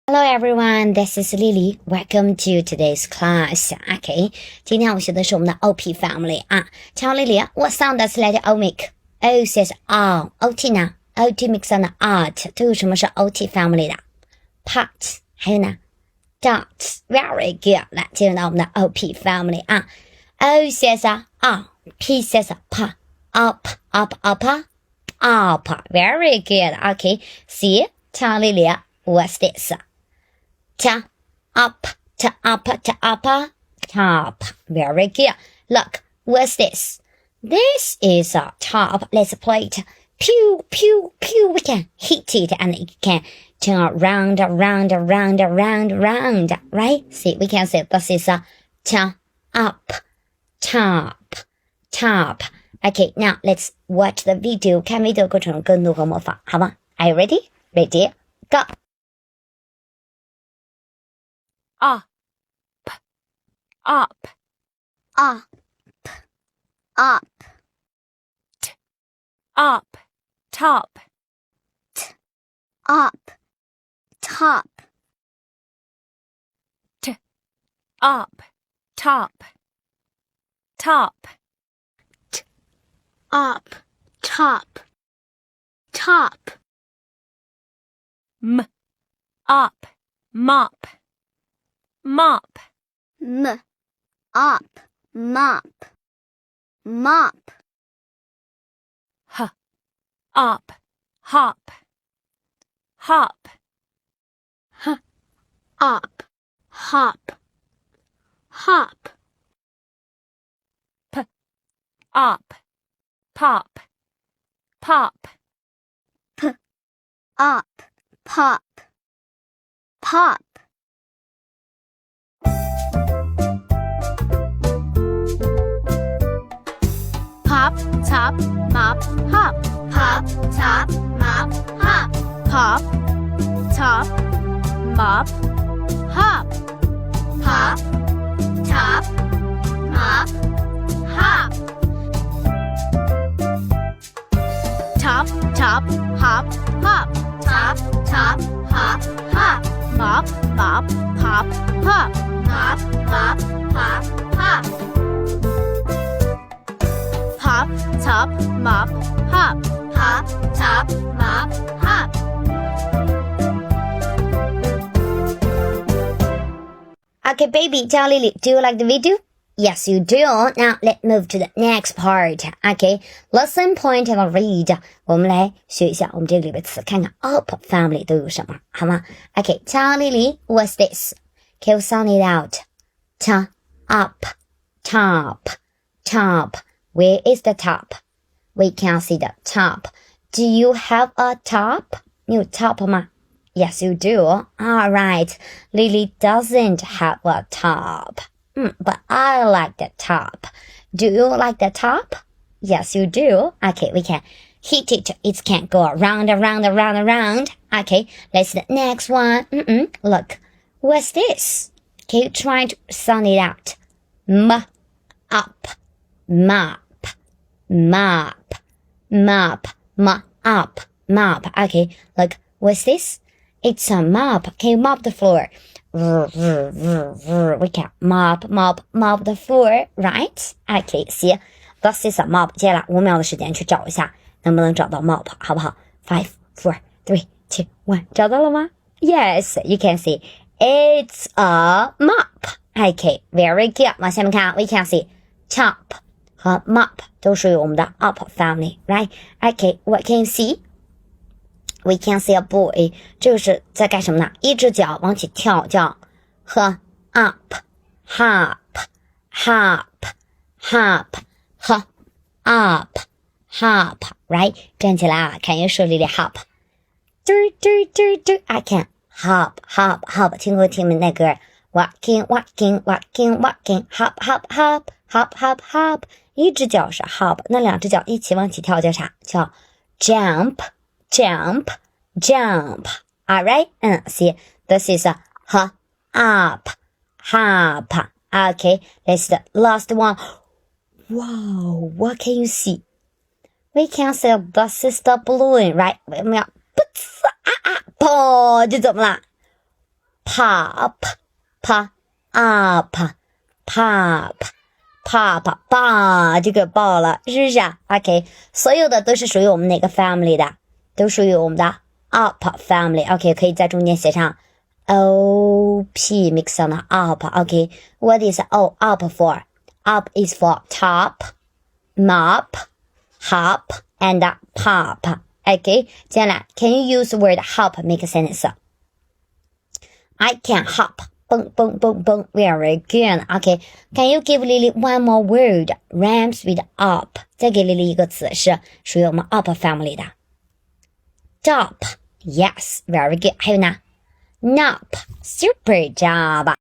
Hello everyone, this is Lily. Welcome to today's class. Okay, 今天我们学的是我们的 OP family 啊。瞧 Lily, what sound does letter O make? O says R. OT 呢 ？OT makes sound art. 都有什么是 OT family 的 ？Pot 还有呢 ？Dot. Very good. 来，进入到我们的 OP family 啊。O says R. P says P. Up, up, up, up. Very good. Okay, see, 瞧 Lily, what's this?T up, t up, t up, top. Very good. Look, what's this? This is a top. Let's play it. Pew, pew, pew. We can hit it and it can turn around, around, around, around, around. Right? See, we can say this is a t up, top, top. Okay, now let's watch the video. 看 video 过程中跟读和模仿，好吗？ Are you ready? Ready? Go.Up, up, up, up, t, up, top, t, up, top, t, up, top, top, t, up, top, top, m, up, mop.Mop, m, up, mop, mop. h, up, hop, hop, h, up, hop, hop. p, up, pop, pop, p, up, pop, pop.Pop, top, mop, hop. Pop, top, mop, hop. Pop, top, mop, hop. Pop, top, mop, hop. Top, top, hop, hop. Top, top, hop, hop. Mop, mop, pop, pop. Mop, mop, pop, pop.Pop, top, mop, hop. Pop, top, mop, hop. Okay, baby, tell Lily, do you like the video? Yes, you do. Now, let's move to the next part. Okay, lesson point and read. 我们来学一下我们这个里边词，看看 up family 都有什么，好吗 ？Okay, tell Lily, what's this? Can you sound it out? T, up, top, top.Where is the top? We can see the top. Do you have a top? 你有 top 吗？ Yes, you do. Alright. Lily doesn't have a top. But I like the top. Do you like the top? Yes, you do. Okay, we can hit it. It can go around, around, around, around. Okay, let's see the next one. Look. What's this? Can you try to sound it out? M, up, mop, mop, mop, mop, mop. Okay, look, what's this? It's a mop. Can you mop the floor? We can mop the floor, right? Okay, see, this is a mop. 接下来5秒的时间去找一下，能不能找到 mop， 好不好 ？5, 4, 3, 2, 1， 找到了吗 ？Yes, you can see it's a mop. Okay, very good. 往下面看 we can see top 和 mop 都属于我们的 up family, right? Okay, what can you see? We can see a boy. 这个是在干什么呢？一只脚往起跳，叫和 up, hop, hop, hop, 和 up, hop, right? 站起来啊，看一手里的 hop. 嘟嘟嘟嘟 I can hop, hop, hop. 听过听没那歌 ？Walking, walking, walking, walking, hop, hop, hop, hop, hop, hop. 一只脚是 hop， 那两只脚一起往起跳叫啥？叫 jump, jump, jump. Alright? See, this is a up, hop. Okay, let's the last one. Wow, what can you see? We can see this is the balloon, right? 我们要噗呲啊啊，砰，就怎么了 pop pop up pop pop 棒，这个爆了，是不是啊 ？OK， 所有的都是属于我们哪个 family 的？都属于我们的 up family。OK， 可以在中间写上 op mix on 的 up。OK，what is up for? Up is for top, mop, hop, and pop。OK， 接下来 ，Can you use the word hop make a sentence? I can hop. Boom, boom, boom, boom. Very good. Okay. Can you give Lily one more word? Rhymes with up. 再给 Lily 一个词是属于我们 up family 的。Top. Yes. Very good. 还有呢 ？Nop. Super job.